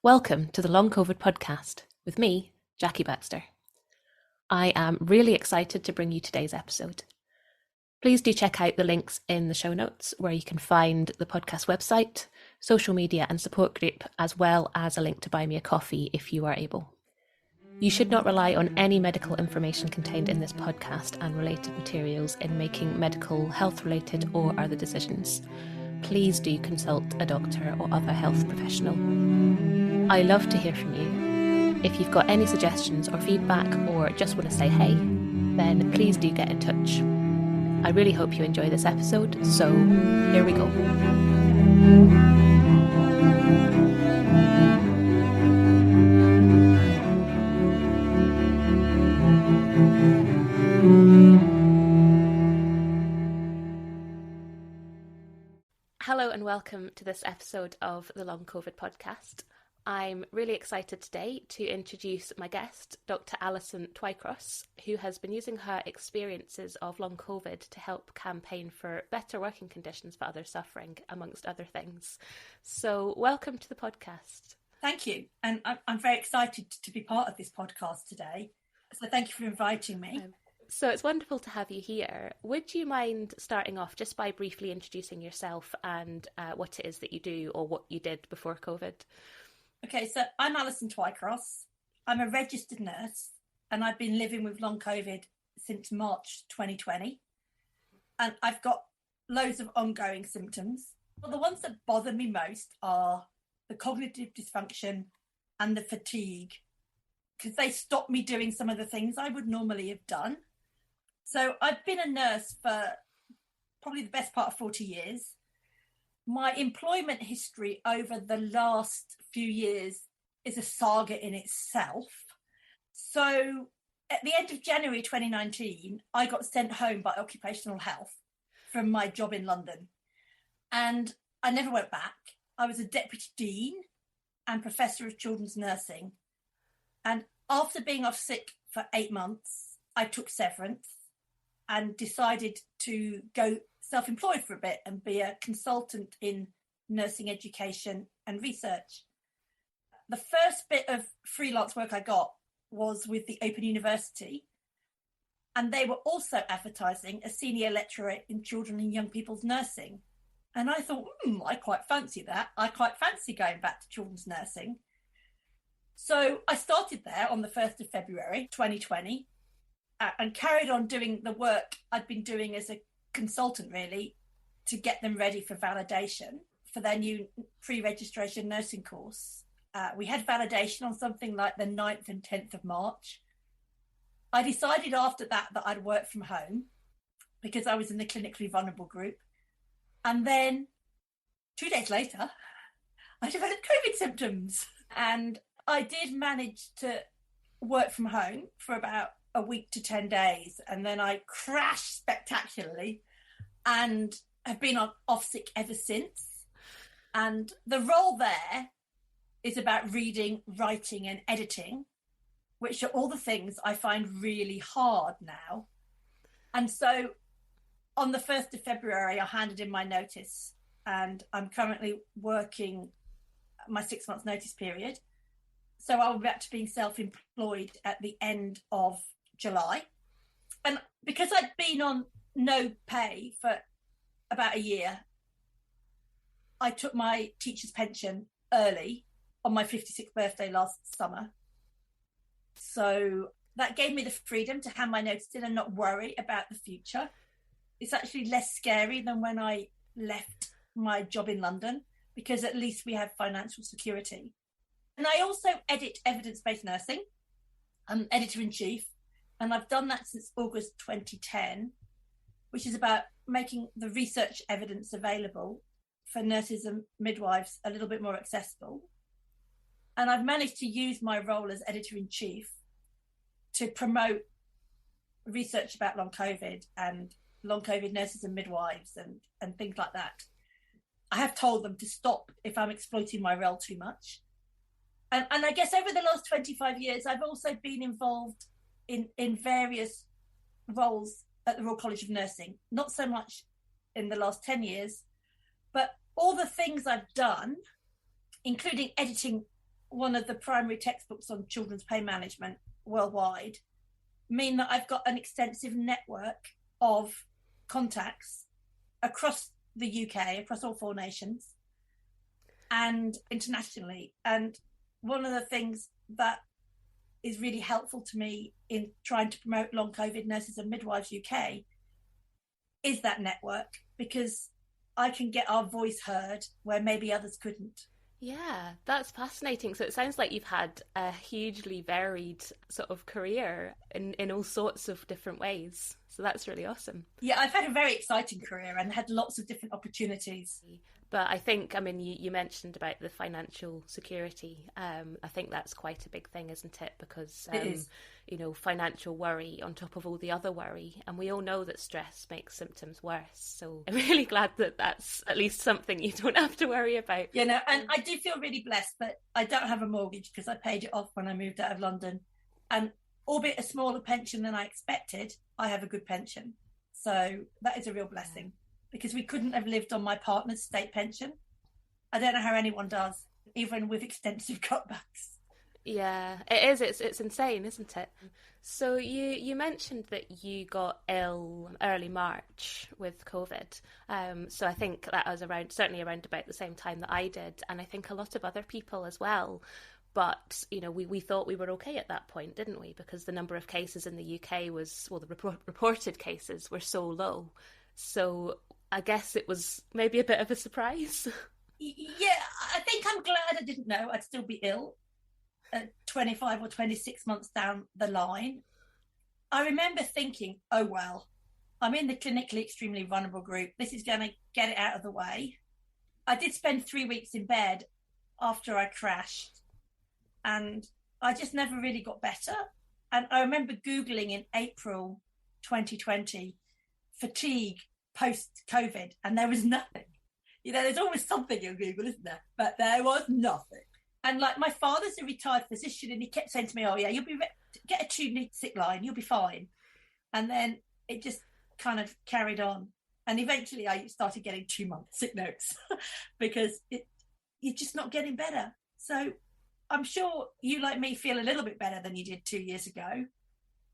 Welcome to the Long COVID podcast with me, Jackie Baxter. I am really excited to bring you today's episode. Please do check out the links in the show notes where you can find the podcast website, social media and support group, as well as a link to buy me a coffee if you are able. You should not rely on any medical information contained in this podcast and related materials in making medical, health-related or other decisions. Please do consult a doctor or other health professional. I love to hear from you. If you've got any suggestions or feedback or just want to say hey, then please do get in touch. I really hope you enjoy this episode, so here we go. Hello and welcome to this episode of the Long COVID podcast. I'm really excited today to introduce my guest, Dr Alison Twycross, who has been using her experiences of long COVID to help campaign for better working conditions for others suffering, amongst other things. So welcome to the podcast. Thank you. And I'm very excited to be part of this podcast today. So thank you for inviting me. So it's wonderful to have you here. Would you mind starting off just by briefly introducing yourself and what it is that you do or what you did before COVID? Okay, so I'm Alison Twycross. I'm a registered nurse and I've been living with long COVID since March 2020. And I've got loads of ongoing symptoms. But the ones that bother me most are the cognitive dysfunction and the fatigue, because they stop me doing some of the things I would normally have done. So I've been a nurse for probably the best part of 40 years. My employment history over the last few years is a saga in itself. So at the end of January 2019, I got sent home by occupational health from my job in London. And I never went back. I was a deputy dean and professor of children's nursing. And after being off sick for 8 months, I took severance and decided to go self-employed for a bit and be a consultant in nursing education and research. The first bit of freelance work I got was with the Open University, and they were also advertising a senior lecturer in children and young people's nursing. And I thought, I quite fancy that. I quite fancy going back to children's nursing. So I started there on the 1st of February 2020 and carried on doing the work I'd been doing as a consultant, really, to get them ready for validation for their new pre-registration nursing course. We had validation on something like the 9th and 10th of March. I decided after that I'd work from home because I was in the clinically vulnerable group. And then 2 days later, I developed COVID symptoms. And I did manage to work from home for about a week to 10 days. And then I crashed spectacularly and have been off sick ever since. And the role there is about reading, writing and editing, which are all the things I find really hard now. And so on the 1st of February, I handed in my notice and I'm currently working my 6 months notice period. So I'll be back to being self-employed at the end of July. And because I'd been on no pay for about a year, I took my teacher's pension early on my 56th birthday last summer. So that gave me the freedom to hand my notice in and not worry about the future. It's actually less scary than when I left my job in London, because at least we have financial security. And I also edit evidence-based nursing. I'm editor-in-chief, and I've done that since August 2010, which is about making the research evidence available for nurses and midwives a little bit more accessible. And I've managed to use my role as editor-in-chief to promote research about long COVID and long COVID nurses and midwives and things like that. I have told them to stop if I'm exploiting my role too much. And I guess over the last 25 years, I've also been involved in various roles at the Royal College of Nursing, not so much in the last 10 years, but all the things I've done, including editing one of the primary textbooks on children's pain management worldwide mean that I've got an extensive network of contacts across the UK, across all 4 nations, and internationally. And one of the things that is really helpful to me in trying to promote long COVID nurses and midwives UK is that network, because I can get our voice heard where maybe others couldn't. Yeah, that's fascinating. So it sounds like you've had a hugely varied sort of career in all sorts of different ways. So that's really awesome. Yeah, I've had a very exciting career and had lots of different opportunities. But I think, I mean, you mentioned about the financial security. I think that's quite a big thing, isn't it? Because, it is. You know, financial worry on top of all the other worry. And we all know that stress makes symptoms worse. So I'm really glad that that's at least something you don't have to worry about. You know, and I do feel really blessed that I don't have a mortgage because I paid it off when I moved out of London. And albeit a smaller pension than I expected, I have a good pension. So that is a real blessing. Because we couldn't have lived on my partner's state pension. I don't know how anyone does, even with extensive cutbacks. Yeah, it is. It's insane, isn't it? So you mentioned that you got ill early March with COVID. So I think that was certainly around about the same time that I did, and I think a lot of other people as well. But, you know, we thought we were okay at that point, didn't we? Because the number of cases in the UK the reported cases were so low. So I guess it was maybe a bit of a surprise. Yeah, I think I'm glad I didn't know I'd still be ill 25 or 26 months down the line. I remember thinking, oh, well, I'm in the clinically extremely vulnerable group. This is going to get it out of the way. I did spend 3 weeks in bed after I crashed, and I just never really got better. And I remember Googling in April 2020, fatigue post-COVID, and there was nothing. You know, there's always something in Google, isn't there? But there was nothing. And like, my father's a retired physician, and he kept saying to me, oh yeah, you'll be get a 2-week sick line, you'll be fine. And then it just kind of carried on. And eventually I started getting 2-month sick notes because you're just not getting better. So I'm sure you, like me, feel a little bit better than you did 2 years ago.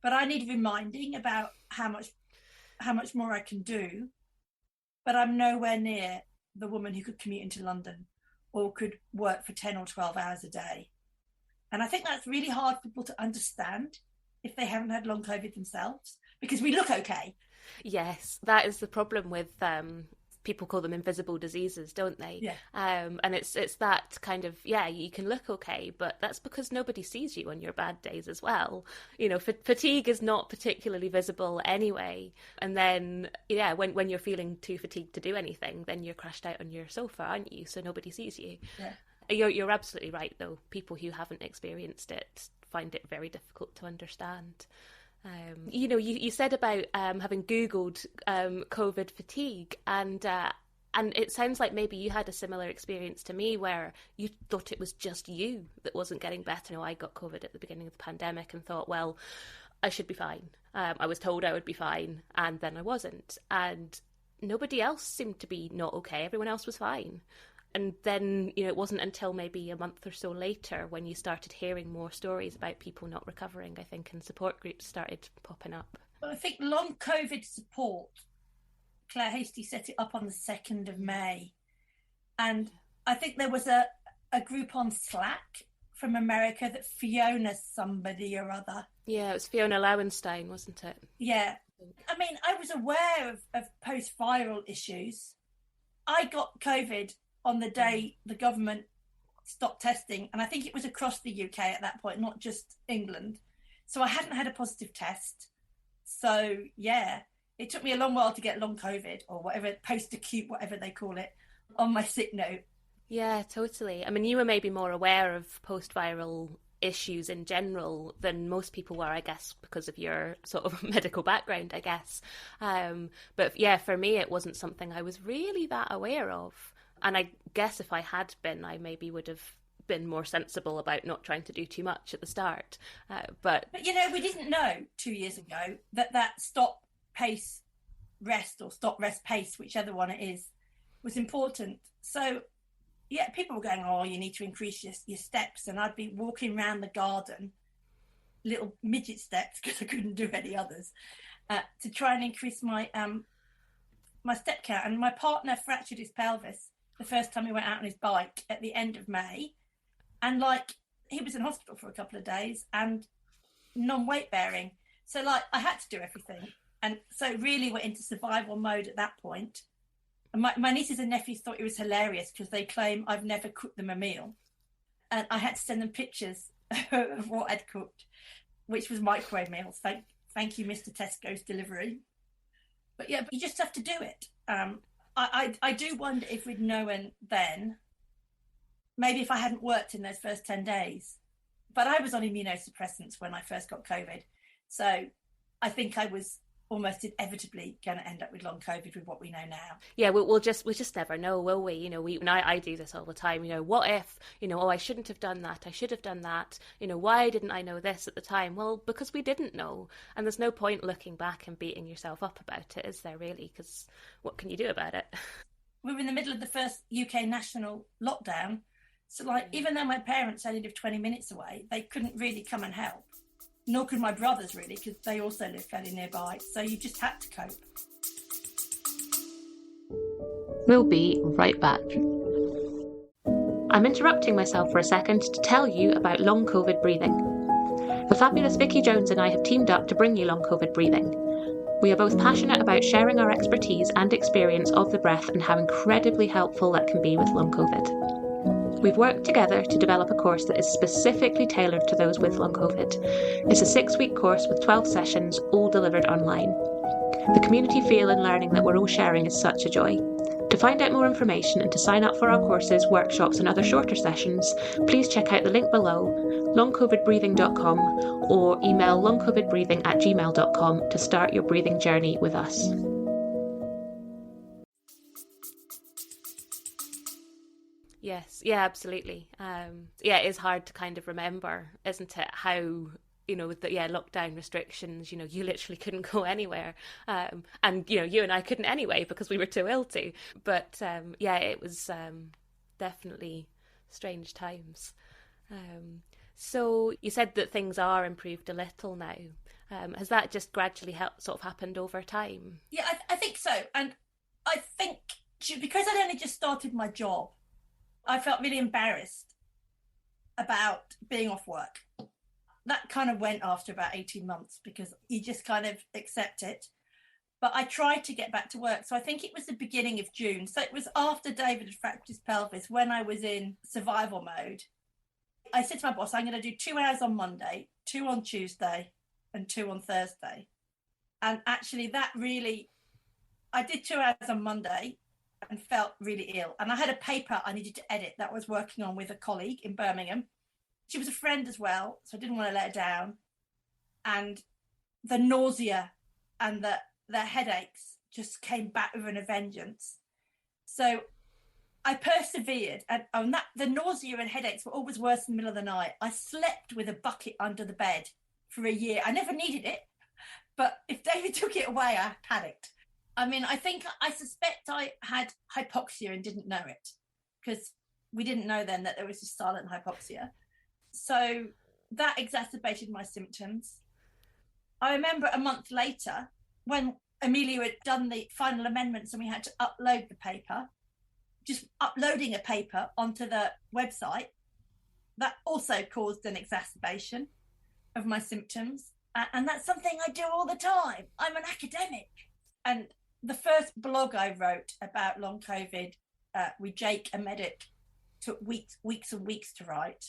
But I need reminding about how much more I can do. But I'm nowhere near the woman who could commute into London or could work for 10 or 12 hours a day. And I think that's really hard for people to understand if they haven't had long COVID themselves, because we look okay. Yes, that is the problem with people call them invisible diseases, don't they? Yeah. And it's that kind of, yeah, you can look okay, but that's because nobody sees you on your bad days as well. You know, fatigue is not particularly visible anyway. And then, yeah, when you're feeling too fatigued to do anything, then you're crashed out on your sofa, aren't you? So nobody sees you. Yeah. You're absolutely right, though. People who haven't experienced it find it very difficult to understand. You know, you said about having Googled COVID fatigue, and it sounds like maybe you had a similar experience to me where you thought it was just you that wasn't getting better. You know, I got COVID at the beginning of the pandemic and thought, well, I should be fine. I was told I would be fine, and then I wasn't. And nobody else seemed to be not okay. Everyone else was fine. And then, you know, it wasn't until maybe a month or so later when you started hearing more stories about people not recovering, I think, and support groups started popping up. Well, I think long COVID support, Claire Hasty set it up on the 2nd of May. And I think there was a group on Slack from America that Fiona somebody or other. Yeah, it was Fiona Lowenstein, wasn't it? Yeah. I mean, I was aware of post-viral issues. I got COVID on the day the government stopped testing, and I think it was across the UK at that point, not just England. So I hadn't had a positive test. So yeah, it took me a long while to get long COVID, or whatever, post-acute, whatever they call it, on my sick note. Yeah, totally. I mean, you were maybe more aware of post-viral issues in general than most people were, I guess, because of your sort of medical background, I guess. But yeah, for me, it wasn't something I was really that aware of. And I guess if I had been, I maybe would have been more sensible about not trying to do too much at the start. But you know, we didn't know 2 years ago that stop, pace, rest, or stop, rest, pace, whichever one it is, was important. So yeah, people were going, oh, you need to increase your steps. And I'd be walking around the garden, little midget steps, because I couldn't do any others, to try and increase my my step count. And my partner fractured his pelvis the first time he went out on his bike at the end of May. And like, he was in hospital for a couple of days and non-weight bearing. So like, I had to do everything. And so really went into survival mode at that point. And my nieces and nephews thought it was hilarious because they claim I've never cooked them a meal. And I had to send them pictures of what I'd cooked, which was microwave meals. Thank you, Mr. Tesco's delivery. But yeah, you just have to do it. I do wonder if we'd known then, maybe if I hadn't worked in those first 10 days. But I was on immunosuppressants when I first got COVID. So I think I was almost inevitably going to end up with long COVID with what we know now. Yeah, we'll just never know, will we? You know, I do this all the time. You know, what if, you know, oh, I shouldn't have done that. I should have done that. You know, why didn't I know this at the time? Well, because we didn't know. And there's no point looking back and beating yourself up about it, is there really? Because what can you do about it? We were in the middle of the first UK national lockdown. So like, even though my parents only lived 20 minutes away, they couldn't really come and help. Nor could my brothers really, because they also live fairly nearby. So you just had to cope. We'll be right back. I'm interrupting myself for a second to tell you about long COVID breathing. The fabulous Vicky Jones and I have teamed up to bring you long COVID breathing. We are both passionate about sharing our expertise and experience of the breath and how incredibly helpful that can be with long COVID. We've worked together to develop a course that is specifically tailored to those with long COVID. It's a 6-week course with 12 sessions, all delivered online. The community feel and learning that we're all sharing is such a joy. To find out more information and to sign up for our courses, workshops and other shorter sessions, please check out the link below, longcovidbreathing.com, or email longcovidbreathing@gmail.com to start your breathing journey with us. Yes, yeah, absolutely. Yeah, it is hard to kind of remember, isn't it, how, you know, lockdown restrictions, you know, you literally couldn't go anywhere. And, you know, you and I couldn't anyway because we were too ill to. But, yeah, it was definitely strange times. So you said that things are improved a little now. Has that just gradually sort of happened over time? Yeah, I think so. And I think because I'd only just started my job, I felt really embarrassed about being off work. That kind of went after about 18 months because you just kind of accept it. But I tried to get back to work. So I think it was the beginning of June. So it was after David had fractured his pelvis, when I was in survival mode. I said to my boss, I'm going to do 2 hours on Monday, 2 on Tuesday, and 2 on Thursday. And actually that really, I did 2 hours on Monday and felt really ill. And I had a paper I needed to edit that I was working on with a colleague in Birmingham. She was a friend as well, so I didn't want to let her down. And the nausea and the headaches just came back with a vengeance. So I persevered, and the nausea and headaches were always worse in the middle of the night. I slept with a bucket under the bed for a year. I never needed it, but if David took it away, I panicked. I mean, I suspect I had hypoxia and didn't know it, because we didn't know then that there was this silent hypoxia. So that exacerbated my symptoms. I remember a month later when Amelia had done the final amendments and we had to upload the paper, just uploading a paper onto the website, that also caused an exacerbation of my symptoms. And that's something I do all the time. I'm an academic. And the first blog I wrote about long COVID with Jake, a medic, took weeks and weeks to write.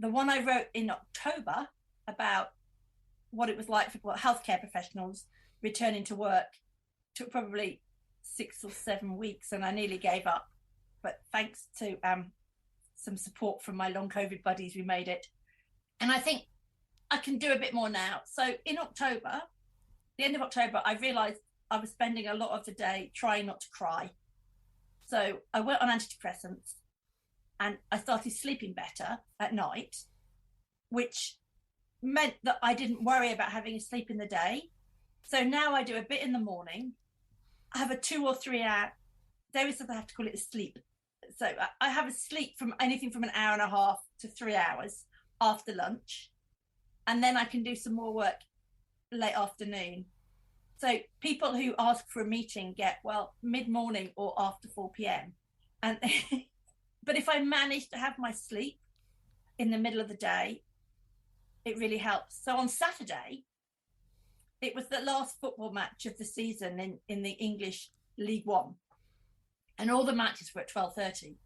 The one I wrote in October about what it was like for healthcare professionals returning to work took probably 6 or 7 weeks, and I nearly gave up. But thanks to some support from my long COVID buddies, we made it. And I think I can do a bit more now. So in October, the end of October, I realised I was spending a lot of the day trying not to cry. So I went on antidepressants and I started sleeping better at night, which meant that I didn't worry about having a sleep in the day. So now I do a bit in the morning. I have a 2 or 3 hour, David said I have to call it a sleep. So I have a sleep from anything from an hour and a half to 3 hours after lunch. And then I can do some more work late afternoon. So people who ask for a meeting get, well, mid-morning or after 4 p.m. And but if I manage to have my sleep in the middle of the day, it really helps. So on Saturday, it was the last football match of the season in the English League One. And all the matches were at 12:30.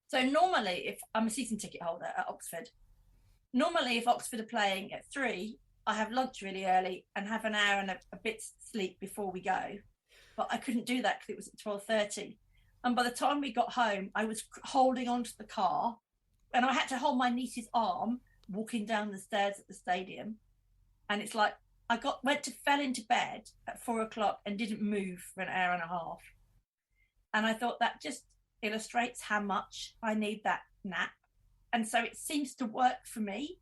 So normally, if I'm a season ticket holder at Oxford, normally if Oxford are playing at 3, I have lunch really early and have an hour and a bit sleep before we go. But I couldn't do that because it was at 12:30. And by the time we got home, I was holding onto the car and I had to hold my niece's arm walking down the stairs at the stadium. And it's like I fell into bed at 4 o'clock and didn't move for an hour and a half. And I thought that just illustrates how much I need that nap. And so it seems to work for me,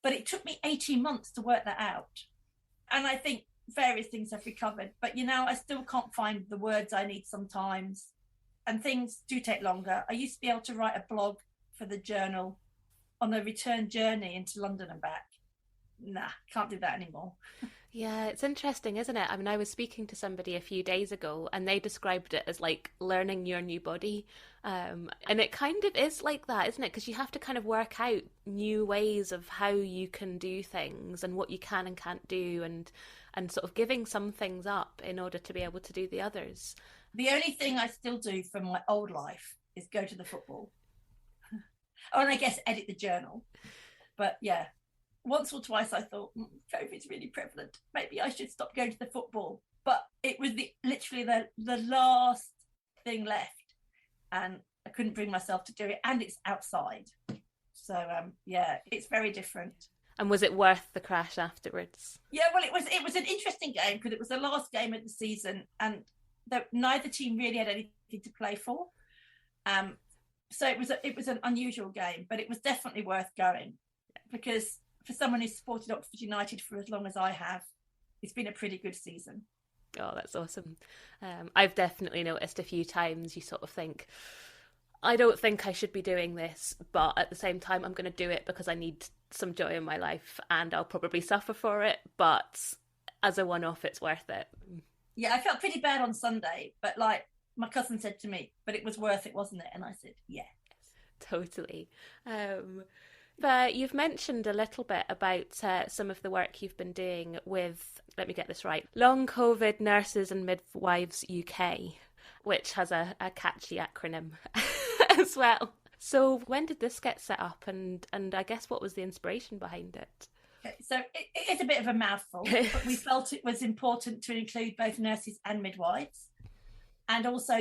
but it took me 18 months to work that out. And I think various things have recovered, but I still can't find the words I need sometimes. And things do take longer. I used to be able to write a blog for the journal on a return journey into London and back. Nah, can't do that anymore. Yeah, it's interesting, isn't it? I mean, I was speaking to somebody a few days ago and they described it as like learning your new body. And it kind of is like that, isn't it? Because you have to kind of work out new ways of how you can do things and what you can and can't do, and sort of giving some things up in order to be able to do the others. The only thing I still do from my old life is go to the football. Oh, and I guess edit the journal. But yeah, once or twice I thought, COVID's really prevalent. Maybe I should stop going to the football. But it was literally the last thing left. And I couldn't bring myself to do it. And it's outside. So, yeah, it's very different. And was it worth the crash afterwards? Yeah, well, it was an interesting game because it was the last game of the season. And neither team really had anything to play for. So it was an unusual game, but it was definitely worth going because for someone who's supported Oxford United for as long as I have, it's been a pretty good season. Oh, that's awesome. I've definitely noticed a few times you sort of think, I don't think I should be doing this, but at the same time, I'm going to do it because I need some joy in my life and I'll probably suffer for it. But as a one-off, it's worth it. Yeah, I felt pretty bad on Sunday, but like my cousin said to me, but it was worth it, wasn't it? And I said, yeah. Totally. But you've mentioned a little bit about some of the work you've been doing with, let me get this right, Long COVID Nurses and Midwives UK, which has a catchy acronym as well. So when did this get set up and I guess what was the inspiration behind it? Okay, so it is a bit of a mouthful, but we felt it was important to include both nurses and midwives and also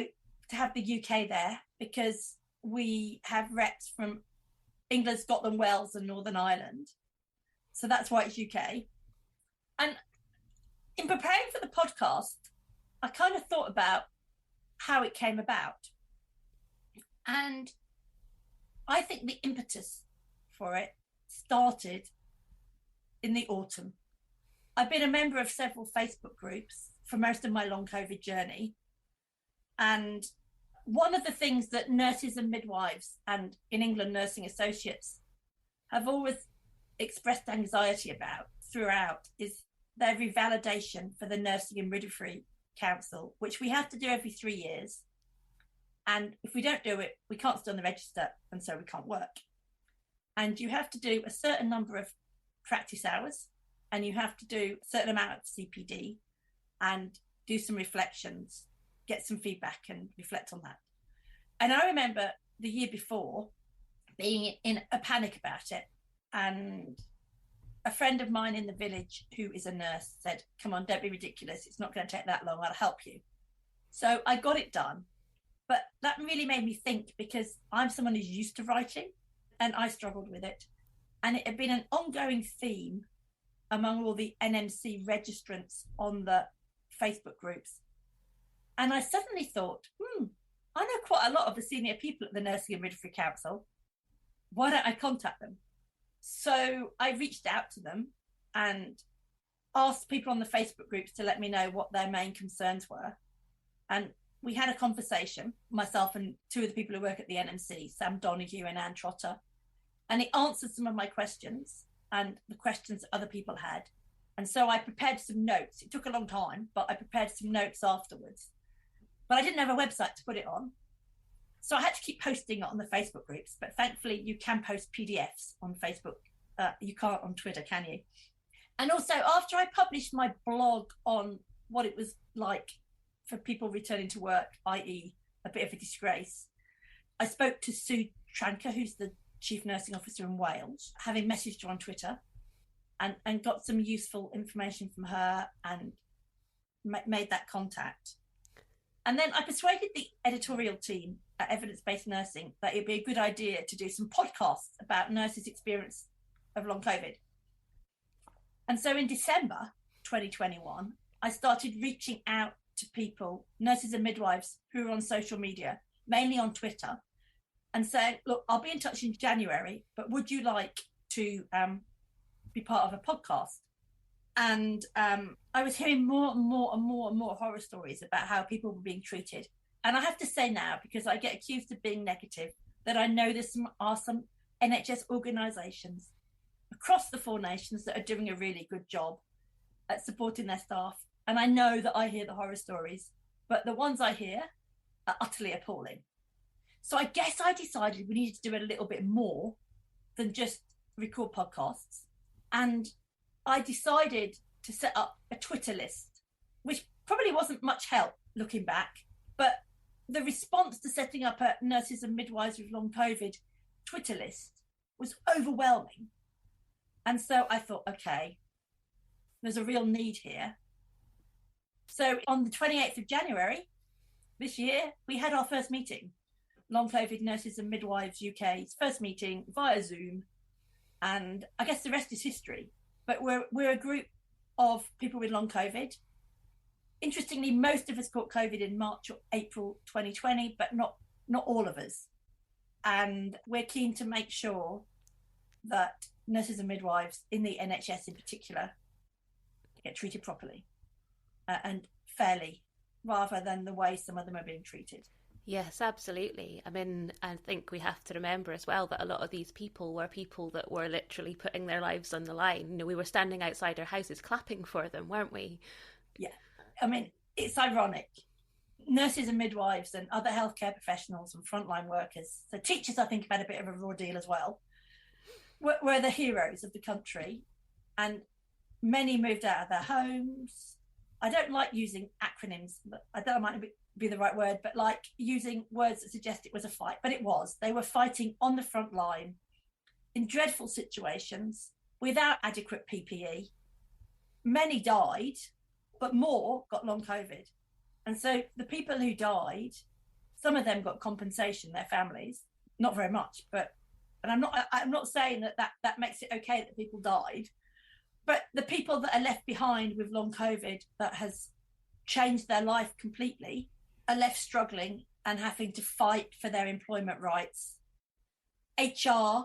to have the UK there because we have reps from England, Scotland, Wales and Northern Ireland. So that's why it's UK. And in preparing for the podcast, I kind of thought about how it came about. And I think the impetus for it started in the autumn. I've been a member of several Facebook groups for most of my long COVID journey. And one of the things that nurses and midwives and in England nursing associates have always expressed anxiety about throughout is their revalidation for the Nursing and Midwifery Council, which we have to do every 3 years. And if we don't do it, we can't stay on the register and so we can't work. And you have to do a certain number of practice hours and you have to do a certain amount of CPD and do some reflections, get some feedback and reflect on that. And I remember the year before being in a panic about it. And a friend of mine in the village who is a nurse said, come on, don't be ridiculous. It's not going to take that long. I'll help you. So I got it done. But that really made me think because I'm someone who's used to writing and I struggled with it. And it had been an ongoing theme among all the NMC registrants on the Facebook groups. And I suddenly thought, I know quite a lot of the senior people at the Nursing and Midwifery Council. Why don't I contact them? So I reached out to them and asked people on the Facebook groups to let me know what their main concerns were. And we had a conversation, myself and two of the people who work at the NMC, Sam Donoghue and Anne Trotter, and he answered some of my questions and the questions that other people had. And so I prepared some notes. It took a long time, but I prepared some notes afterwards. But I didn't have a website to put it on. So I had to keep posting it on the Facebook groups. But thankfully, you can post PDFs on Facebook. You can't on Twitter, can you? And also, after I published my blog on what it was like for people returning to work, i.e. a bit of a disgrace, I spoke to Sue Tranker, who's the Chief Nursing Officer in Wales, having messaged her on Twitter, and got some useful information from her and made that contact. And then I persuaded the editorial team at Evidence-Based Nursing that it'd be a good idea to do some podcasts about nurses' experience of long COVID. And so in December 2021, I started reaching out to people, nurses and midwives, who were on social media, mainly on Twitter, and saying, look, I'll be in touch in January, but would you like to be part of a podcast? And I was hearing more and more horror stories about how people were being treated. And I have to say now, because I get accused of being negative, that I know there are some NHS organisations across the 4 nations that are doing a really good job at supporting their staff. And I know that I hear the horror stories, but the ones I hear are utterly appalling. So I guess I decided we needed to do a little bit more than just record podcasts. And I decided to set up a Twitter list, which probably wasn't much help looking back, but the response to setting up a nurses and midwives with long COVID Twitter list was overwhelming. And so I thought, okay, there's a real need here. So on the 28th of January this year, we had our first meeting, Long COVID Nurses and Midwives UK's first meeting via Zoom. And I guess the rest is history. But we're a group of people with long COVID. Interestingly, most of us caught COVID in March or April 2020, but not all of us. And we're keen to make sure that nurses and midwives in the NHS in particular get treated properly and fairly, rather than the way some of them are being treated. Yes, absolutely. I mean, I think we have to remember as well that a lot of these people were people that were literally putting their lives on the line. You know, we were standing outside our houses clapping for them, weren't we? Yeah. I mean, it's ironic. Nurses and midwives and other healthcare professionals and frontline workers, so teachers, I think, have had a bit of a raw deal as well, were the heroes of the country. And many moved out of their homes. I don't like using acronyms, but I don't know, it might be the right word, but like using words that suggest it was a fight, but it was. They were fighting on the front line in dreadful situations without adequate PPE. Many died, but more got long COVID. And so the people who died, some of them got compensation, their families, not very much, but, and I'm not saying that makes it okay that people died, but the people that are left behind with long COVID that has changed their life completely are left struggling and having to fight for their employment rights. HR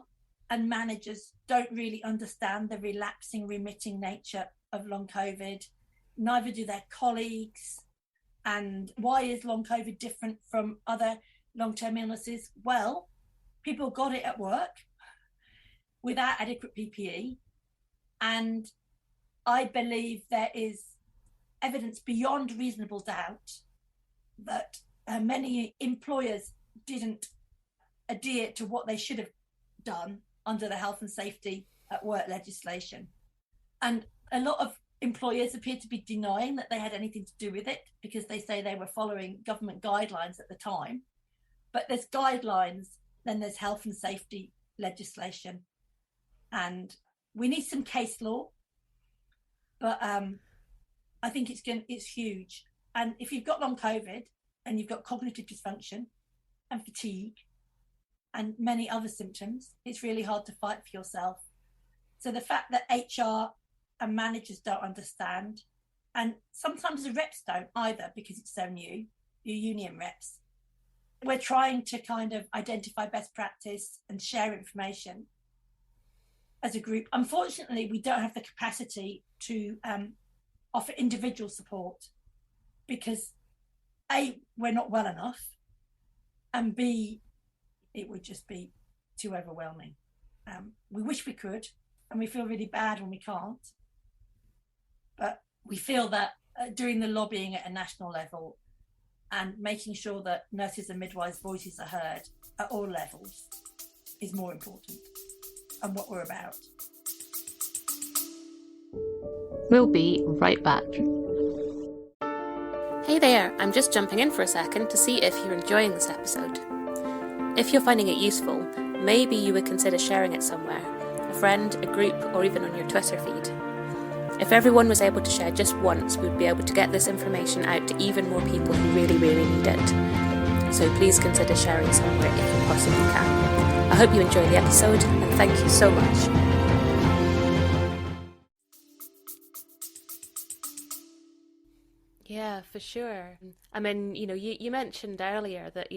and managers don't really understand the relapsing, remitting nature of long COVID. Neither do their colleagues. And why is long COVID different from other long-term illnesses? Well, people got it at work without adequate PPE. And I believe there is evidence beyond reasonable doubt that many employers didn't adhere to what they should have done under the health and safety at work legislation. And a lot of employers appear to be denying that they had anything to do with it because they say they were following government guidelines at the time. But there's guidelines, then there's health and safety legislation. And we need some case law, but I think it's huge. And if you've got long COVID and you've got cognitive dysfunction and fatigue and many other symptoms, it's really hard to fight for yourself. So the fact that HR and managers don't understand, and sometimes the reps don't either because it's so new, your union reps, we're trying to kind of identify best practice and share information as a group. Unfortunately, we don't have the capacity to offer individual support because A, we're not well enough, and B, it would just be too overwhelming. We wish we could, and we feel really bad when we can't. But we feel that doing the lobbying at a national level and making sure that nurses and midwives' voices are heard at all levels is more important, and what we're about. We'll be right back. Hey there, I'm just jumping in for a second to see if you're enjoying this episode. If you're finding it useful, maybe you would consider sharing it somewhere, a friend, a group, or even on your Twitter feed. If everyone was able to share just once, we'd be able to get this information out to even more people who really, really need it. So please consider sharing somewhere if you possibly can. I hope you enjoy the episode, and thank you so much. Yeah, for sure. I mean, you mentioned earlier that,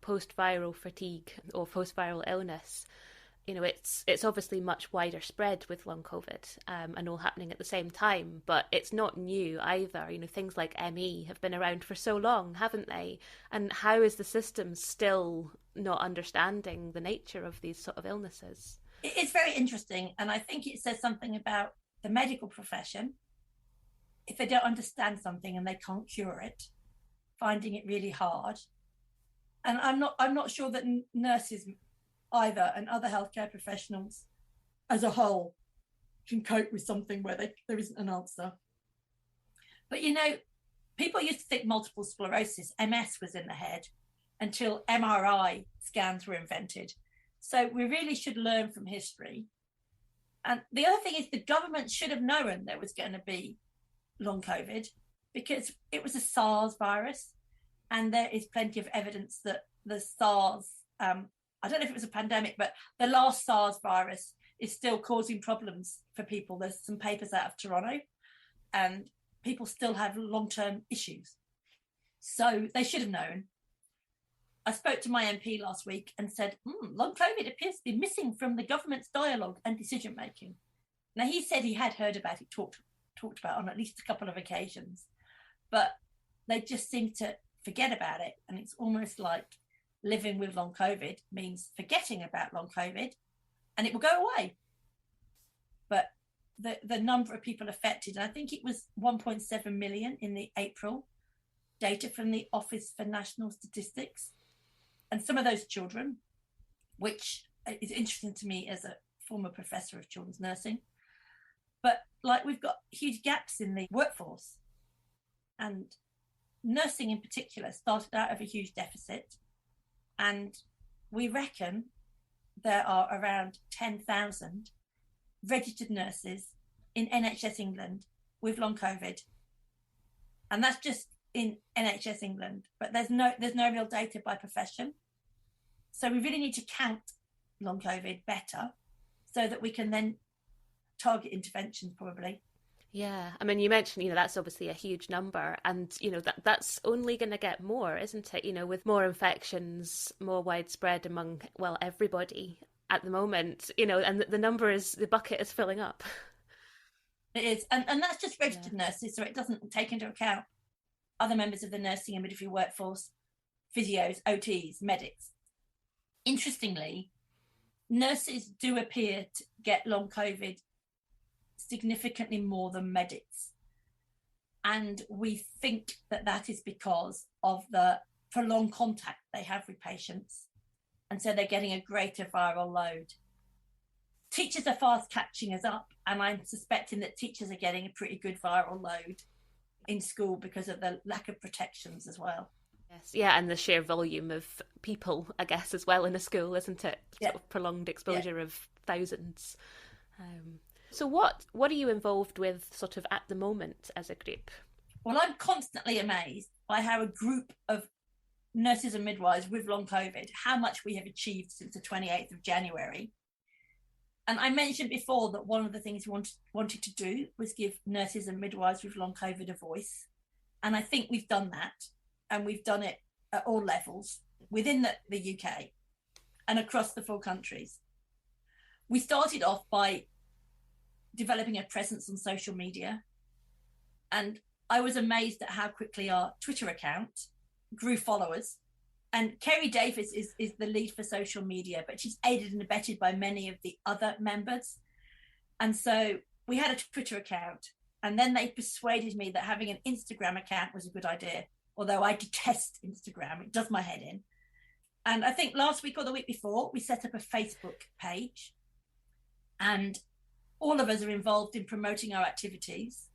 post-viral fatigue or post-viral illness, it's obviously much wider spread with long COVID and all happening at the same time, but it's not new either. Things like ME have been around for so long, haven't they? And how is the system still not understanding the nature of these sort of illnesses? It's very interesting, and I think it says something about the medical profession. If they don't understand something and they can't cure it, finding it really hard. And I'm not sure that nurses either and other healthcare professionals as a whole can cope with something where there isn't an answer. But people used to think multiple sclerosis, MS, was in the head until MRI scans were invented. So we really should learn from history. And the other thing is the government should have known there was going to be long COVID because it was a SARS virus, and there is plenty of evidence that the SARS, I don't know if it was a pandemic, but the last SARS virus is still causing problems for people. There's some papers out of Toronto, and people still have long-term issues. So they should have known. I spoke to my MP last week and said, long COVID appears to be missing from the government's dialogue and decision-making. Now, he said he had heard about it, talked about on at least a couple of occasions, but they just seem to forget about it. And it's almost like living with long COVID means forgetting about long COVID and it will go away. But the number of people affected, and I think it was 1.7 million in the April data from the Office for National Statistics. And some of those children, which is interesting to me as a former professor of children's nursing, but we've got huge gaps in the workforce, and nursing in particular started out of a huge deficit. And we reckon there are around 10,000 registered nurses in NHS England with long COVID. And that's just in NHS England, but there's no real data by profession. So we really need to count long COVID better so that we can then target interventions probably. Yeah, I mean, you mentioned, that's obviously a huge number, and, that's only going to get more, isn't it? With more infections, more widespread among, everybody at the moment, and the bucket is filling up. It is, and that's just registered nurses, so it doesn't take into account other members of the nursing and midwifery workforce, physios, OTs, medics. Interestingly, nurses do appear to get long COVID significantly more than medics. And we think that is because of the prolonged contact they have with patients. And so they're getting a greater viral load. Teachers are fast catching us up, and I'm suspecting that teachers are getting a pretty good viral load in school because of the lack of protections as well. Yes, yeah, and the sheer volume of people, I guess, as well in a school, isn't it? Yeah. Sort of prolonged exposure of thousands. So what are you involved with sort of at the moment as a group? Well, I'm constantly amazed by how a group of nurses and midwives with long COVID, how much we have achieved since the 28th of January. And I mentioned before that one of the things we wanted to do was give nurses and midwives with long COVID a voice. And I think we've done that. And we've done it at all levels within the UK and across the 4 countries. We started off by developing a presence on social media. And I was amazed at how quickly our Twitter account grew followers. And Kerry Davis is the lead for social media, but she's aided and abetted by many of the other members. And so we had a Twitter account, and then they persuaded me that having an Instagram account was a good idea, although I detest Instagram. It does my head in. And I think last week or the week before, we set up a Facebook page, and all of us are involved in promoting our activities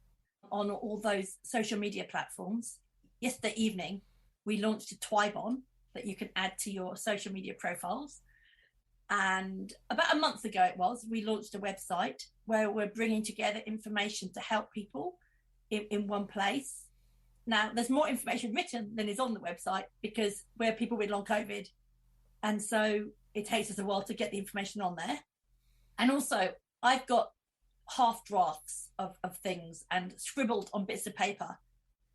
on all those social media platforms. Yesterday evening, we launched a Twibon that you can add to your social media profiles. And about a month ago we launched a website where we're bringing together information to help people in one place. Now, there's more information written than is on the website because we're people with long COVID. And so it takes us a while to get the information on there. And also, I've got half drafts of things and scribbled on bits of paper,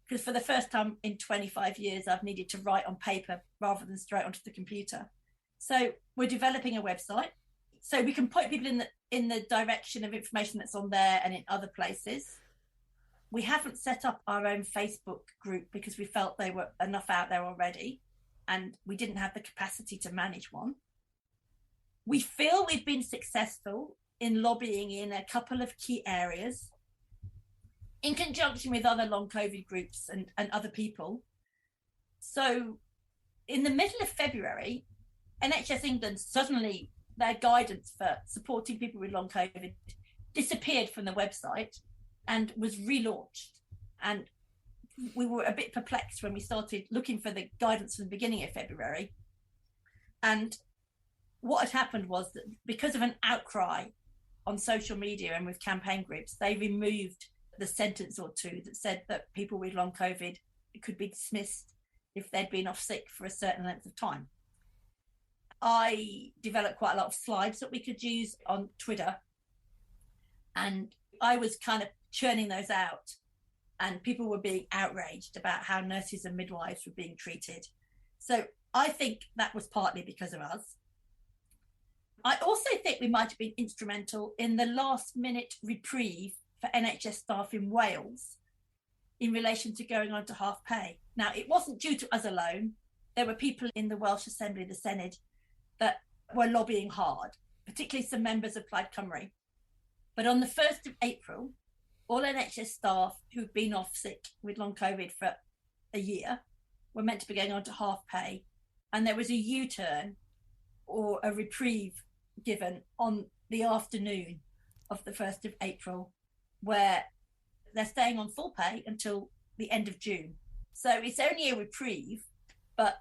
because for the first time in 25 years, I've needed to write on paper rather than straight onto the computer. So we're developing a website so we can point people in the direction of information that's on there and in other places. We haven't set up our own Facebook group because we felt they were enough out there already, and we didn't have the capacity to manage one. We feel we've been successful in lobbying in a couple of key areas in conjunction with other long COVID groups and other people. So in the middle of February, NHS England suddenly, their guidance for supporting people with long COVID disappeared from the website and was relaunched. And we were a bit perplexed when we started looking for the guidance from the beginning of February. And what had happened was that because of an outcry on social media and with campaign groups, they removed the sentence or two that said that people with long COVID could be dismissed if they'd been off sick for a certain length of time. I developed quite a lot of slides that we could use on Twitter, and I was kind of churning those out, and people were being outraged about how nurses and midwives were being treated. So I think that was partly because of us. I also think we might have been instrumental in the last minute reprieve for NHS staff in Wales in relation to going on to half pay. Now, it wasn't due to us alone. There were people in the Welsh Assembly, the Senedd, that were lobbying hard, particularly some members of Plaid Cymru. But on the 1st of April, all NHS staff who've been off sick with long COVID for a year were meant to be going on to half pay. And there was a U-turn or a reprieve given on the afternoon of the 1st of April, where they're staying on full pay until the end of June. So it's only a reprieve, but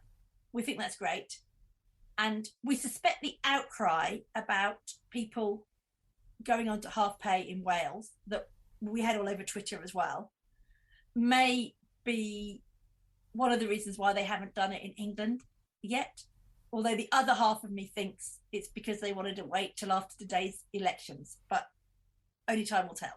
we think that's great. And we suspect the outcry about people going on to half pay in Wales that we had all over Twitter as well may be one of the reasons why they haven't done it in England yet. Although the other half of me thinks it's because they wanted to wait till after today's elections, but only time will tell.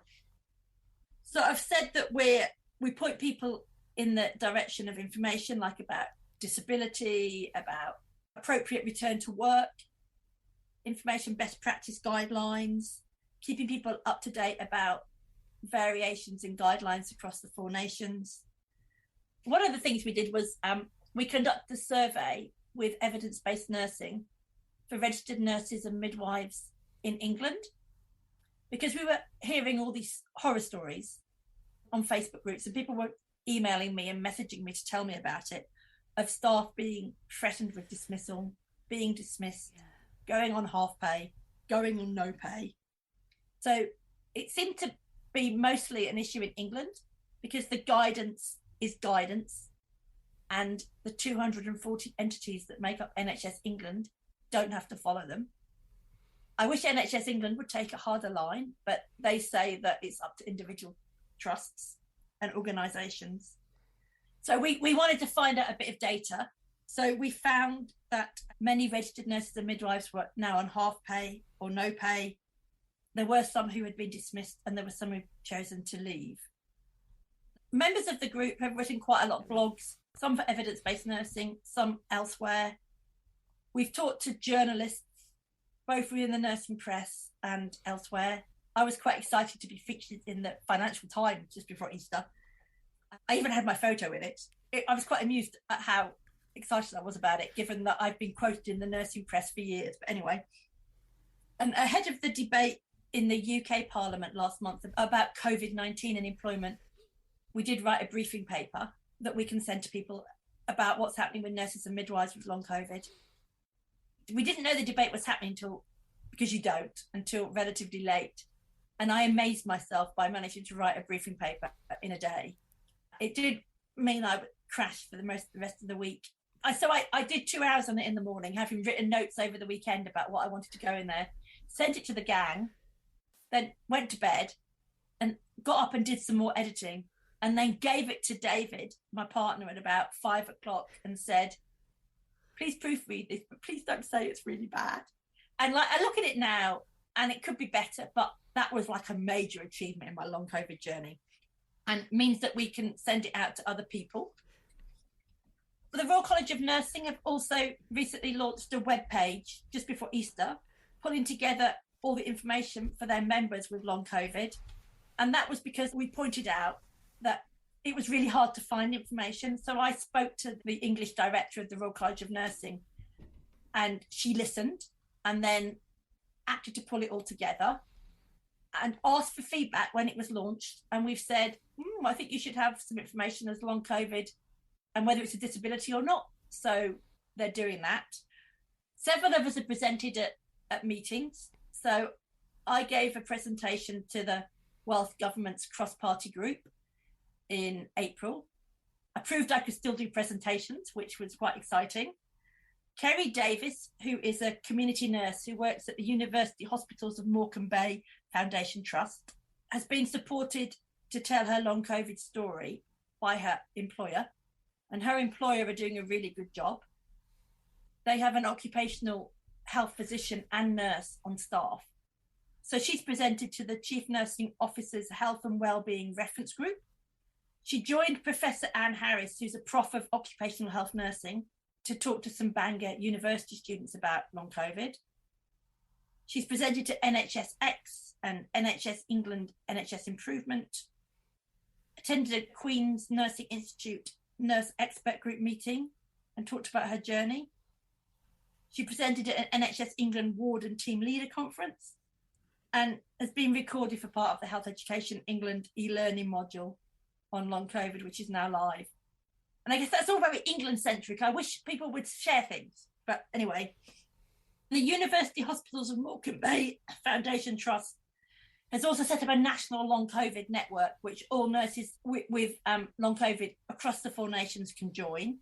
So I've said that we point people in the direction of information, like about disability, about appropriate return to work, information, best practice guidelines, keeping people up to date about variations in guidelines across the 4 nations. One of the things we did was we conducted a survey with evidence-based nursing for registered nurses and midwives in England, because we were hearing all these horror stories on Facebook groups, and people were emailing me and messaging me to tell me about it, of staff being threatened with dismissal, being dismissed, going on half pay, going on no pay. So it seemed to be mostly an issue in England because the guidance is guidance, and the 240 entities that make up NHS England don't have to follow them. I wish NHS England would take a harder line, but they say that it's up to individual trusts and organisations. So we wanted to find out a bit of data. So we found that many registered nurses and midwives were now on half pay or no pay. There were some who had been dismissed, and there were some who'd chosen to leave. Members of the group have written quite a lot of blogs, some for evidence-based nursing, some elsewhere. We've talked to journalists, both within the nursing press and elsewhere. I was quite excited to be featured in the Financial Times just before Easter. I even had my photo in it. I was quite amused at how excited I was about it, given that I've been quoted in the nursing press for years. But anyway, and ahead of the debate in the UK Parliament last month about COVID-19 and employment, we did write a briefing paper that we can send to people about what's happening with nurses and midwives with long COVID. We didn't know the debate was happening because you don't, until relatively late. And I amazed myself by managing to write a briefing paper in a day. It did mean I would crash for the rest of the week. I did 2 hours on it in the morning, having written notes over the weekend about what I wanted to go in there, sent it to the gang, then went to bed and got up and did some more editing, and then gave it to David, my partner, at about 5 o'clock and said, please proofread this, but please don't say it's really bad. And like, I look at it now and it could be better, but that was like a major achievement in my long COVID journey, and means that we can send it out to other people. The Royal College of Nursing have also recently launched a web page just before Easter, pulling together all the information for their members with long COVID. And that was because we pointed out that it was really hard to find information. So I spoke to the English director of the Royal College of Nursing, and she listened and then acted to pull it all together and asked for feedback when it was launched. And we've said, I think you should have some information as long COVID and whether it's a disability or not. So they're doing that. Several of us have presented at meetings. So I gave a presentation to the Welsh Government's cross-party group in April. I proved I could still do presentations, which was quite exciting. Kerry Davis, who is a community nurse who works at the University Hospitals of Morecambe Bay Foundation Trust, has been supported to tell her long COVID story by her employer, and her employer are doing a really good job. They have an occupational health physician and nurse on staff. So she's presented to the Chief Nursing Officer's Health and Wellbeing Reference Group. She joined Professor Anne Harris, who's a prof of occupational health nursing, to talk to some Bangor University students about long COVID. She's presented to NHSX and NHS England, NHS Improvement, attended a Queen's Nursing Institute nurse expert group meeting and talked about her journey. She presented at an NHS England ward and team leader conference and has been recorded for part of the Health Education England e-learning module on long COVID, which is now live. And I guess that's all very England-centric. I wish people would share things. But anyway, the University Hospitals of Morecambe Bay Foundation Trust has also set up a national long COVID network, which all nurses with long COVID across the 4 nations can join.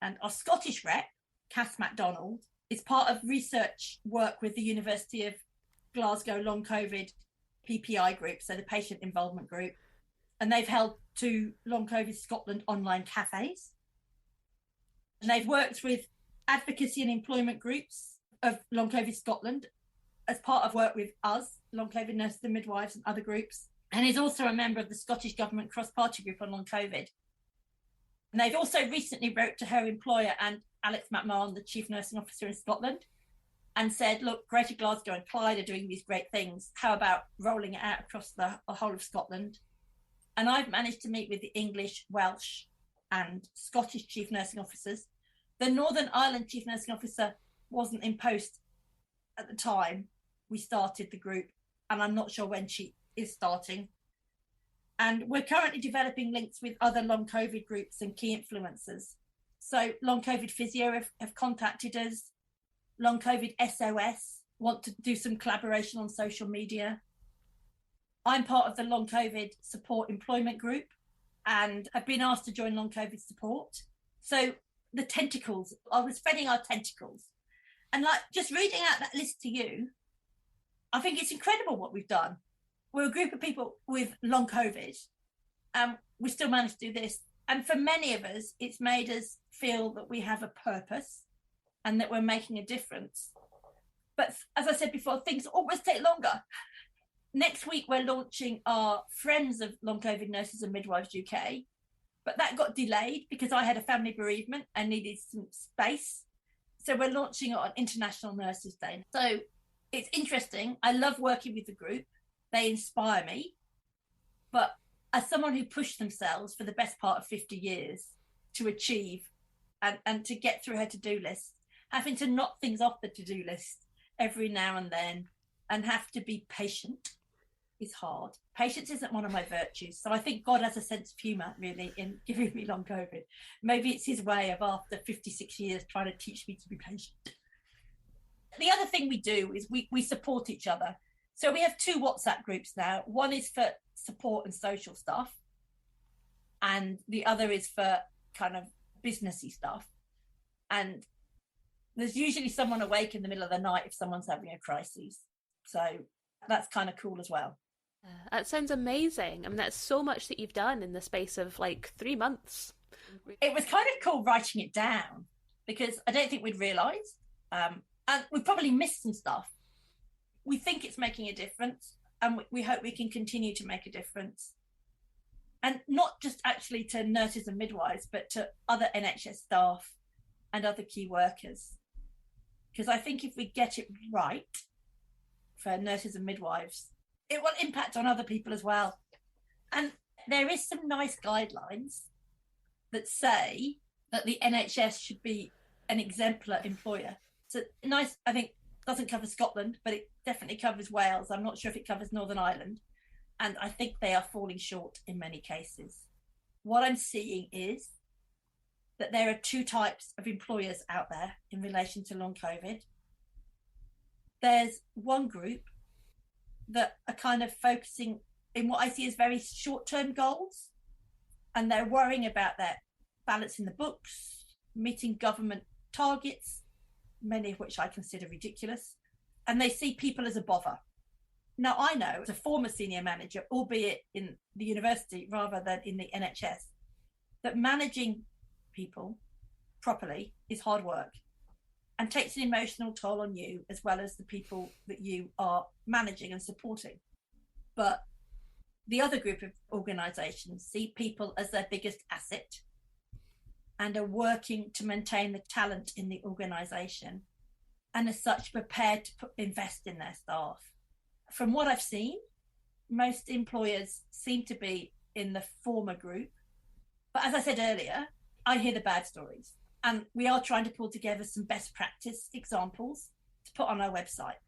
And our Scottish rep, Cass MacDonald, is part of research work with the University of Glasgow long COVID PPI group, so the patient involvement group. And they've held 2 long COVID Scotland online cafes. And they've worked with advocacy and employment groups of long COVID Scotland as part of work with us, long COVID nurses and midwives and other groups. And is also a member of the Scottish Government cross-party group on long COVID. And they've also recently wrote to her employer and Alex McMahon, the Chief Nursing Officer in Scotland, and said, look, Greater Glasgow and Clyde are doing these great things. How about rolling it out across the whole of Scotland? And I've managed to meet with the English, Welsh and Scottish Chief Nursing Officers. The Northern Ireland Chief Nursing Officer wasn't in post at the time we started the group, and I'm not sure when she is starting. And we're currently developing links with other long COVID groups and key influencers. So long COVID Physio have contacted us. Long COVID SOS want to do some collaboration on social media. I'm part of the long COVID support employment group and have been asked to join long COVID support. So the tentacles, I was spreading our tentacles. And like just reading out that list to you, I think it's incredible what we've done. We're a group of people with long COVID, and we still managed to do this. And for many of us, it's made us feel that we have a purpose and that we're making a difference. But as I said before, things always take longer. Next week, we're launching our Friends of Long COVID Nurses and Midwives UK, but that got delayed because I had a family bereavement and needed some space. So we're launching it on International Nurses Day. So it's interesting. I love working with the group. They inspire me, but as someone who pushed themselves for the best part of 50 years to achieve and to get through her to-do list, having to knock things off the to-do list every now and then and have to be patient is hard. Patience isn't one of my virtues. So I think God has a sense of humour, really, in giving me long COVID. Maybe it's his way of, after 56 years, trying to teach me to be patient. The other thing we do is we support each other. So we have 2 WhatsApp groups now. One is for support and social stuff, and the other is for kind of businessy stuff. And there's usually someone awake in the middle of the night if someone's having a crisis. So that's kind of cool as well. That sounds amazing. I mean, that's so much that you've done in the space of like 3 months. It was kind of cool writing it down, because I don't think we'd realised. And we probably missed some stuff. We think it's making a difference, and we hope we can continue to make a difference. And not just actually to nurses and midwives, but to other NHS staff and other key workers. Because I think if we get it right for nurses and midwives, it will impact on other people as well. And there is some nice guidelines that say that the NHS should be an exemplar employer. So nice, I think, doesn't cover Scotland, but it definitely covers Wales. I'm not sure if it covers Northern Ireland. And I think they are falling short in many cases. What I'm seeing is that there are 2 types of employers out there in relation to long COVID. There's one group that are kind of focusing in what I see as very short-term goals, and they're worrying about their balance in the books, meeting government targets, many of which I consider ridiculous, and they see people as a bother. Now, I know, as a former senior manager, albeit in the university rather than in the NHS, that managing people properly is hard work and takes an emotional toll on you as well as the people that you are managing and supporting. But the other group of organisations see people as their biggest asset and are working to maintain the talent in the organisation, and as such prepared to invest in their staff. From what I've seen, most employers seem to be in the former group. But as I said earlier, I hear the bad stories. And we are trying to pull together some best practice examples to put on our website.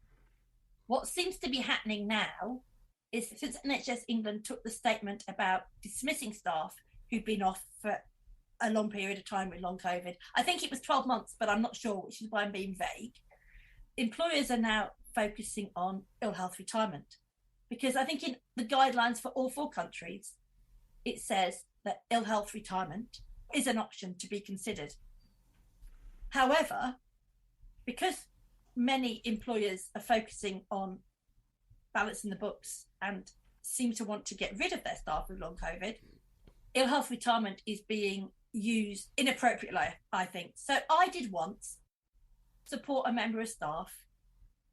What seems to be happening now is, since NHS England took the statement about dismissing staff who've been off for a long period of time with long COVID, I think it was 12 months, but I'm not sure, which is why I'm being vague. Employers are now focusing on ill health retirement, because I think in the guidelines for all 4 countries, it says that ill health retirement is an option to be considered. However, because many employers are focusing on balancing the books and seem to want to get rid of their staff with long COVID, ill health retirement is being used inappropriately, I think. So I did once support a member of staff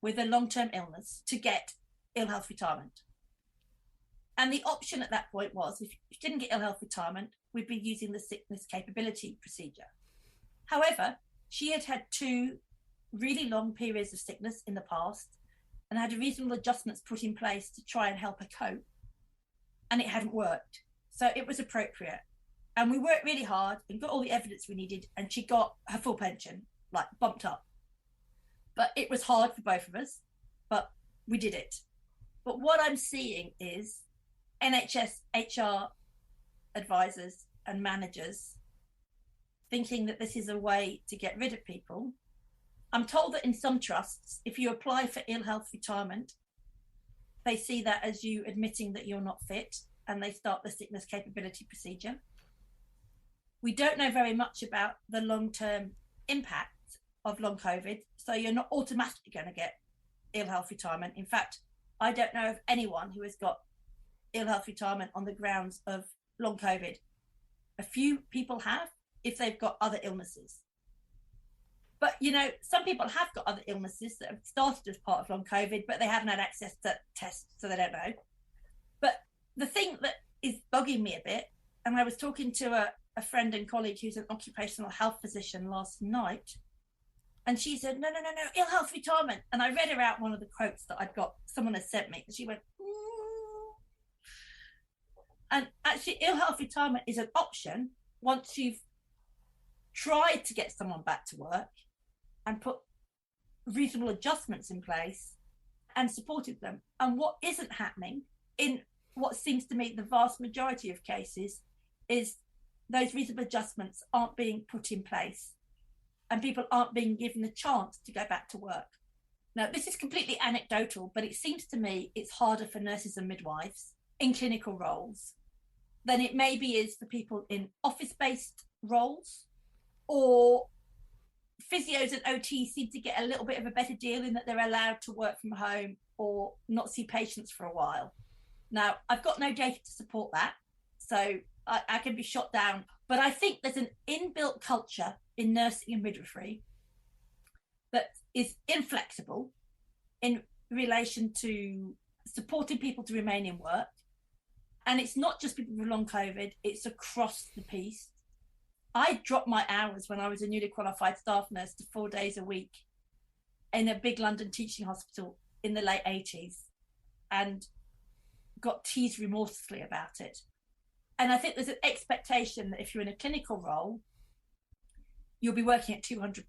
with a long-term illness to get ill health retirement. And the option at that point was, if you didn't get ill health retirement, we'd be using the sickness capability procedure. However, she had had 2 really long periods of sickness in the past and had reasonable adjustments put in place to try and help her cope, and it hadn't worked. So it was appropriate. And we worked really hard and got all the evidence we needed, and she got her full pension, like bumped up. But it was hard for both of us, but we did it. But what I'm seeing is NHS HR advisors and managers thinking that this is a way to get rid of people. I'm told that in some trusts, if you apply for ill health retirement, they see that as you admitting that you're not fit, and they start the sickness capability procedure. We don't know very much about the long-term impact of long COVID, so you're not automatically going to get ill health retirement. In fact, I don't know of anyone who has got ill health retirement on the grounds of long COVID. A few people have, if they've got other illnesses. But, you know, some people have got other illnesses that have started as part of long COVID, but they haven't had access to tests, so they don't know. But the thing that is bugging me a bit, and I was talking to a friend and colleague who's an occupational health physician last night, and she said, no, ill health retirement. And I read her out one of the quotes that I'd got, someone had sent me, and she went, And actually, ill health retirement is an option once you've tried to get someone back to work and put reasonable adjustments in place and supported them. And what isn't happening in what seems to me the vast majority of cases is those reasonable adjustments aren't being put in place and people aren't being given the chance to go back to work. Now, this is completely anecdotal, but it seems to me it's harder for nurses and midwives in clinical roles than it maybe is for people in office-based roles, or physios and OTs seem to get a little bit of a better deal in that they're allowed to work from home or not see patients for a while. Now, I've got no data to support that, so I can be shot down, but I think there's an inbuilt culture in nursing and midwifery that is inflexible in relation to supporting people to remain in work. And it's not just people with long COVID, it's across the piece. I dropped my hours when I was a newly qualified staff nurse to 4 days a week in a big London teaching hospital in the late 80s and got teased remorselessly about it. And I think there's an expectation that if you're in a clinical role, you'll be working at 200%.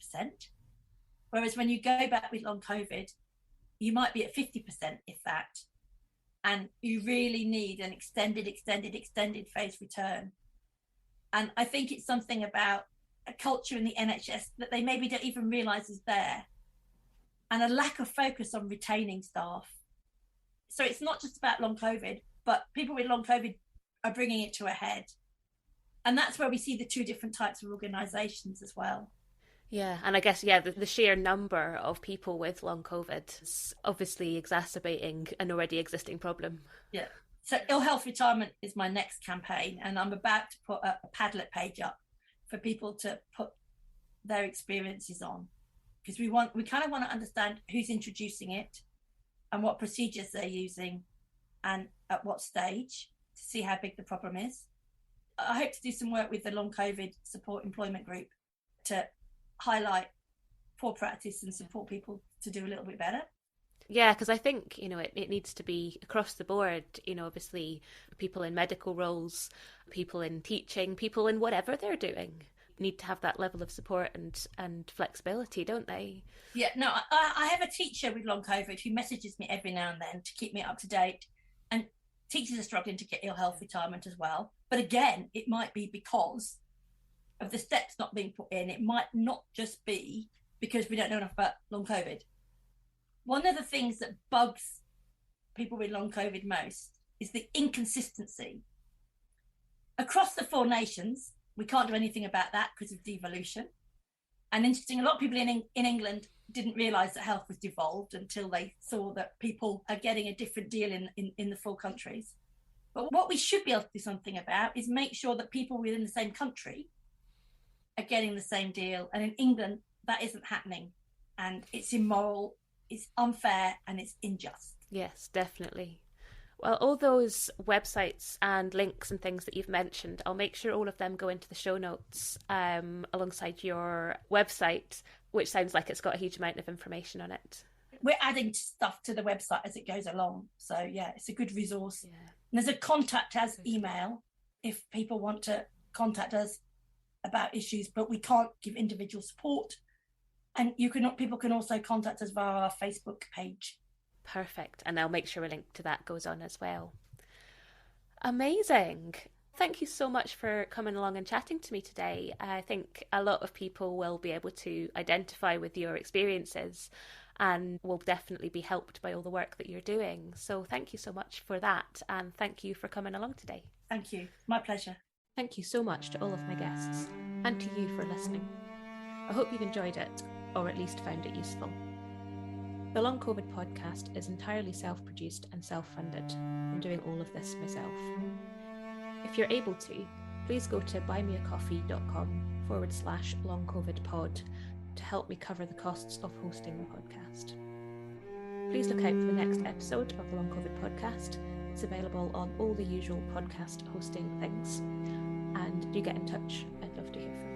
Whereas when you go back with long COVID, you might be at 50%, if that. And you really need an extended phase return. And I think it's something about a culture in the NHS that they maybe don't even realise is there, and a lack of focus on retaining staff. So it's not just about long COVID, but people with long COVID are bringing it to a head. And that's where we see the two different types of organisations as well. Yeah, and I guess, the sheer number of people with long COVID is obviously exacerbating an already existing problem. Yeah. So ill health retirement is my next campaign, and I'm about to put a Padlet page up for people to put their experiences on, because we kind of want to understand who's introducing it and what procedures they're using and at what stage, to see how big the problem is. I hope to do some work with the long COVID support employment group to highlight poor practice and support people to do a little bit better. Yeah, because I think, it needs to be across the board, obviously people in medical roles, people in teaching, people in whatever they're doing need to have that level of support and flexibility, don't they? Yeah, no, I have a teacher with long COVID who messages me every now and then to keep me up to date, and teachers are struggling to get ill health retirement as well. But again, it might be because of the steps not being put in. It might not just be because we don't know enough about long COVID. One of the things that bugs people with long COVID most is the inconsistency. Across the 4 nations, we can't do anything about that because of devolution. And interesting, a lot of people in England didn't realise that health was devolved until they saw that people are getting a different deal in the 4 countries. But what we should be able to do something about is make sure that people within the same country are getting the same deal. And in England, that isn't happening. And it's immoral, it's unfair, and it's unjust. Yes, definitely. Well, all those websites and links and things that you've mentioned, I'll make sure all of them go into the show notes alongside your website, which sounds like it's got a huge amount of information on it. We're adding stuff to the website as it goes along. So, yeah, it's a good resource. Yeah. And there's a contact us email if people want to contact us about issues, but we can't give individual support. And people can also contact us via our Facebook page. Perfect. And I'll make sure a link to that goes on as well. Amazing. Thank you so much for coming along and chatting to me today. I think a lot of people will be able to identify with your experiences and will definitely be helped by all the work that you're doing. So thank you so much for that. And thank you for coming along today. Thank you. My pleasure. Thank you so much to all of my guests and to you for listening. I hope you've enjoyed it, or at least found it useful. The Long COVID podcast is entirely self-produced and self-funded. I'm doing all of this myself. If you're able to, please go to buymeacoffee.com/longcovidpod to help me cover the costs of hosting the podcast. Please look out for the next episode of the Long COVID podcast. It's available on all the usual podcast hosting things. And do get in touch. I'd love to hear from you.